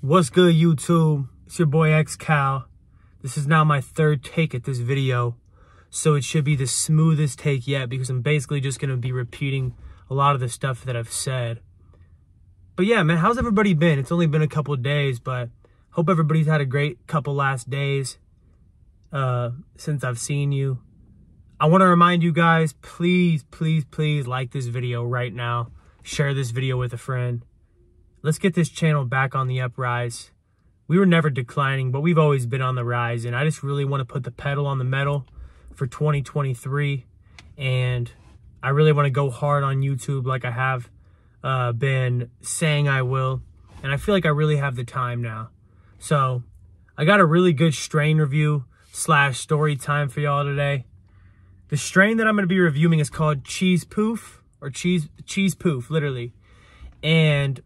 What's good, YouTube? It's your boy X-Cal. This is now my third take at this video, so it should be the smoothest take yet because I'm basically just going to be repeating a lot of the stuff that I've said. But yeah, man, how's everybody been? It's only been a couple of days, but hope everybody's had a great couple last days since I've seen you. I want to remind you guys, please, please, please like this video right now. Share this video with a friend. Let's get this channel back on the uprise. We were never declining, but we've always been on the rise, and I just really want to put the pedal on the metal for 2023, and I really want to go hard on YouTube like I have been saying I will, and I feel like I really have the time now. So I got a really good strain review / story time for y'all today. The strain that I'm going to be reviewing is called Cheeze Poof, or Cheeze Poof, literally, and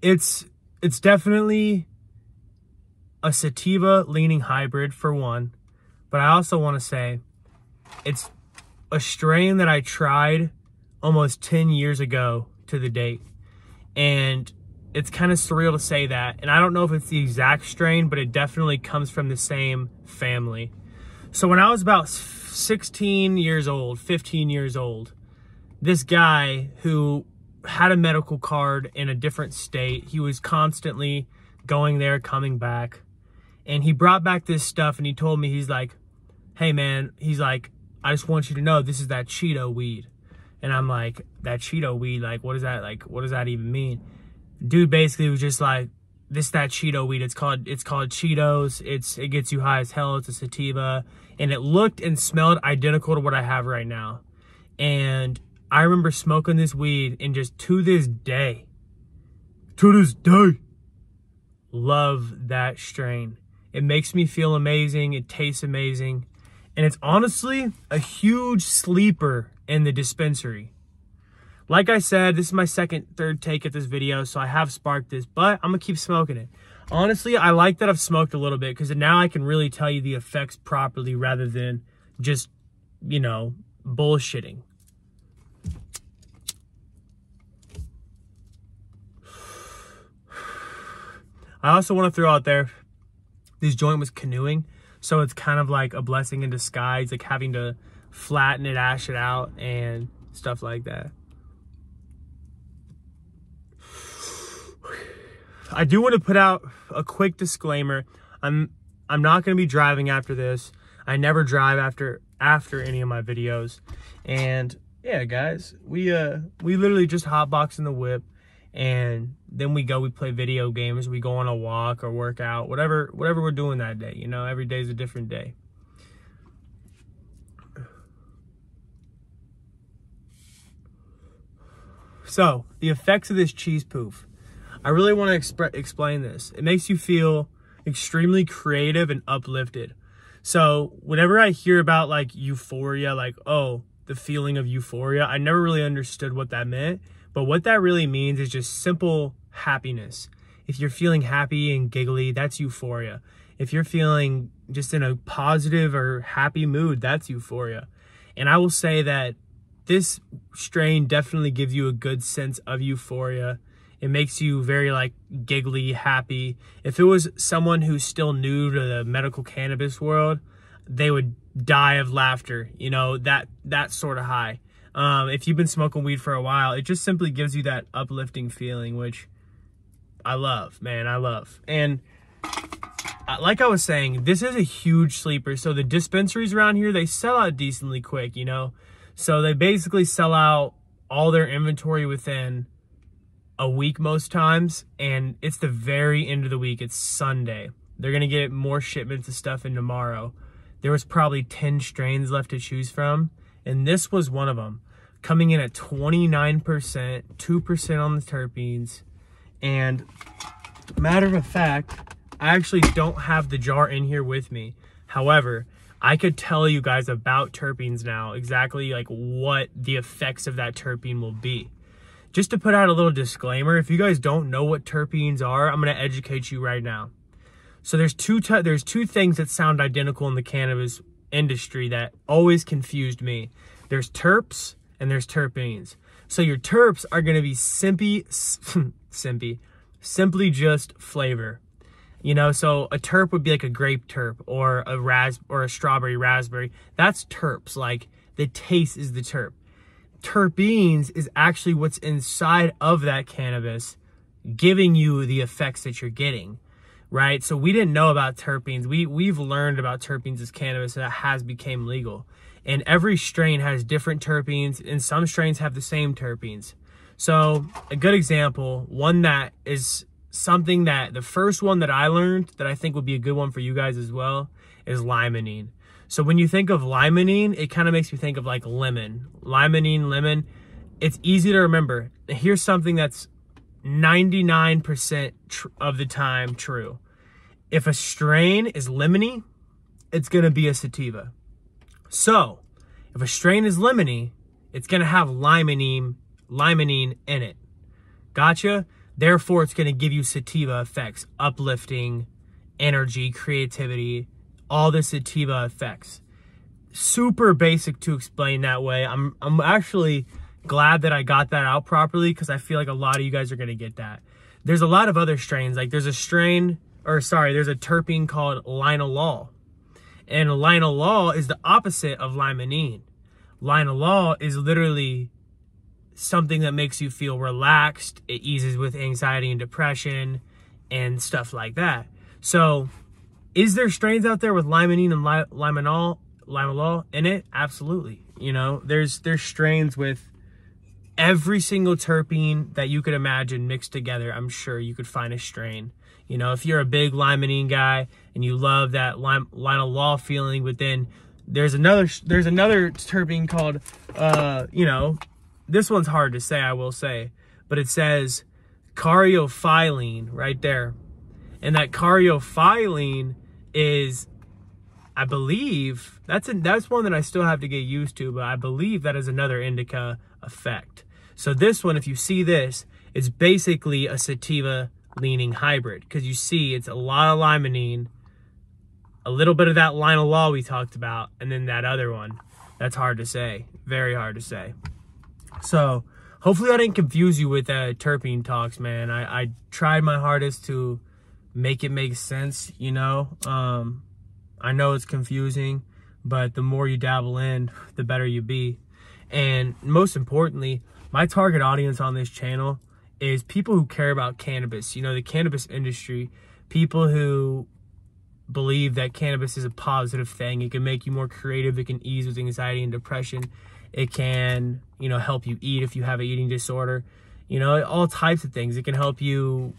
it's definitely a sativa leaning hybrid for one, but I also want to say it's a strain that I tried almost 10 years ago to the date, and it's kind of surreal to say that, and I don't know if it's the exact strain, but it definitely comes from the same family. So when I was about 16 years old, 15 years old, this guy who had a medical card in a different state, he was constantly going there, coming back, and he brought back this stuff, and he told me, he's like, hey man, he's like, I just want you to know this is that Cheeto weed. And I'm like, that Cheeto weed, like, what is that, like, what does that even mean? Dude basically was just like, this that Cheeto weed, it's called Cheetos, it gets you high as hell, it's a sativa, and it looked and smelled identical to what I have right now. And I remember smoking this weed, and just to this day, love that strain. It makes me feel amazing. It tastes amazing. And it's honestly a huge sleeper in the dispensary. Like I said, this is my third take at this video, so I have sparked this, but I'm going to keep smoking it. Honestly, I like that I've smoked a little bit because now I can really tell you the effects properly rather than just, you know, bullshitting. I also want to throw out there, this joint was canoeing, so it's kind of like a blessing in disguise, like having to flatten it, ash it out, and stuff like that. I do want to put out a quick disclaimer. I'm not going to be driving after this. I never drive after any of my videos. And yeah, guys, we literally just hotbox in the whip, and then we play video games, we go on a walk or work out, whatever we're doing that day. You know, every day is a different day. So the effects of this Cheeze Poof, I really want to explain this. It makes you feel extremely creative and uplifted. So whenever I hear about like euphoria, like, oh, the feeling of euphoria, I never really understood what that meant. But what that really means is just simple happiness. If you're feeling happy and giggly, that's euphoria. If you're feeling just in a positive or happy mood, that's euphoria. And I will say that this strain definitely gives you a good sense of euphoria. It makes you very like giggly, happy. If it was someone who's still new to the medical cannabis world, they would die of laughter, you know, that sort of high. If you've been smoking weed for a while, it just simply gives you that uplifting feeling, which I love, man, I love. And like I was saying, this is a huge sleeper. So the dispensaries around here, they sell out decently quick, you know? So they basically sell out all their inventory within a week most times, and it's the very end of the week. It's Sunday. They're going to get more shipments of stuff in tomorrow. There was probably 10 strains left to choose from, and this was one of them, coming in at 29%, 2% on the terpenes. And matter of fact, I actually don't have the jar in here with me. However, I could tell you guys about terpenes now, exactly like what the effects of that terpene will be. Just to put out a little disclaimer, if you guys don't know what terpenes are, I'm going to educate you right now. So there's two things that sound identical in the cannabis industry that always confused me. There's terps and there's terpenes. So your terps are going to be simpy, simply just flavor. You know, so a terp would be like a grape terp or a strawberry raspberry. That's terps. Like, the taste is the terp. Terpenes is actually what's inside of that cannabis giving you the effects that you're getting, right? So we didn't know about terpenes. We've learned about terpenes as cannabis that has become legal. And every strain has different terpenes, and some strains have the same terpenes. So a good example, one that is something that the first one that I learned that I think would be a good one for you guys as well is limonene. So when you think of limonene, it kind of makes me think of like lemon. Limonene, lemon. It's easy to remember. Here's something that's 99% of the time true. If a strain is lemony, it's going to be a sativa. So if a strain is lemony, it's going to have limonene in it. Gotcha? Therefore, it's going to give you sativa effects, uplifting, energy, creativity, all the sativa effects. Super basic to explain that way. I'm actually glad that I got that out properly, because I feel like a lot of you guys are going to get that. There's a lot of other strains. Like there's a terpene called linalool. And linalool is the opposite of limonene. Linalool is literally something that makes you feel relaxed. It eases with anxiety and depression and stuff like that. So is there strains out there with limonene and limonol in it? Absolutely. You know, there's strains with every single terpene that you could imagine mixed together. I'm sure you could find a strain. You know, if you're a big limonene guy and you love that linalool feeling, but then there's another terpene called you know, this one's hard to say, I will say, but it says caryophyllene right there. And that caryophyllene is, I believe, that's one that I still have to get used to, but I believe that is another indica effect. So this one, if you see this, it's basically a sativa leaning hybrid, because you see it's a lot of limonene, a little bit of that linalool we talked about, and then that other one. That's hard to say, very hard to say. So hopefully I didn't confuse you with terpene talks, man. I tried my hardest to make it make sense, you know. I know it's confusing, but the more you dabble in, the better you be. And most importantly, my target audience on this channel is people who care about cannabis, you know, the cannabis industry, people who believe that cannabis is a positive thing. It can make you more creative. It can ease with anxiety and depression. It can, you know, help you eat if you have an eating disorder, you know, all types of things. It can help you,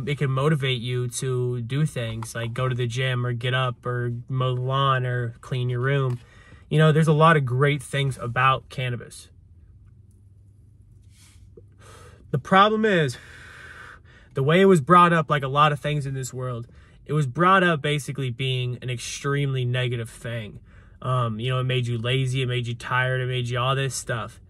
it can motivate you to do things like go to the gym or get up or mow the lawn or clean your room. You know, there's a lot of great things about cannabis. The problem is the way it was brought up, like a lot of things in this world, it was brought up basically being an extremely negative thing. You know, it made you lazy, it made you tired, it made you all this stuff,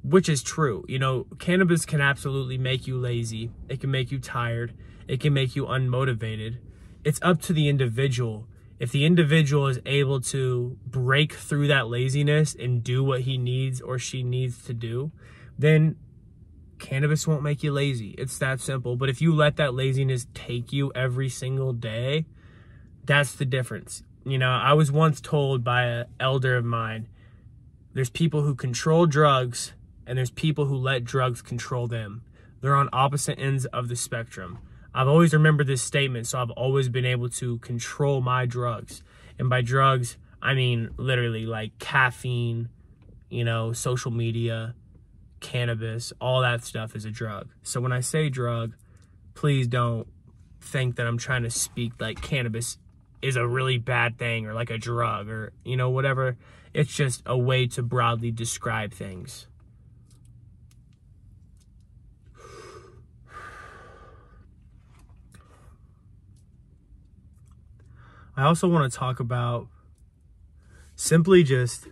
which is true. You know, cannabis can absolutely make you lazy. It can make you tired. It can make you unmotivated. It's up to the individual. If the individual is able to break through that laziness and do what he needs or she needs to do, then cannabis won't make you lazy. It's that simple. But if you let that laziness take you every single day, that's the difference. You know, I was once told by an elder of mine, there's people who control drugs and there's people who let drugs control them. They're on opposite ends of the spectrum. I've always remembered this statement, so I've always been able to control my drugs. And by drugs, I mean literally like caffeine, you know, social media, cannabis, all that stuff is a drug. So when I say drug, please don't think that I'm trying to speak like cannabis is a really bad thing or like a drug or, you know, whatever. It's just a way to broadly describe things. I also want to talk about simply just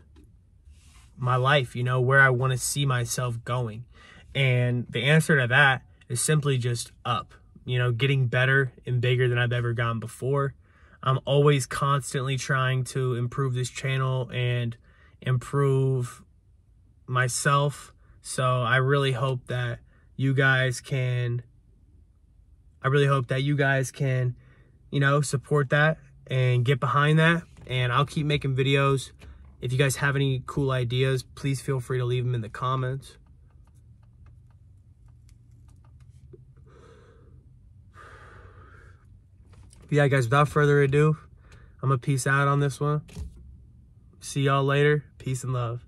my life, you know, where I want to see myself going. And the answer to that is simply just up, you know, getting better and bigger than I've ever gotten before. I'm always constantly trying to improve this channel and improve myself. So I really hope that you guys can I really hope that you guys can, you know, support that and get behind that. And I'll keep making videos. If you guys have any cool ideas, please feel free to leave them in the comments. But yeah, guys, without further ado, I'm gonna peace out on this one. See y'all later. Peace and love.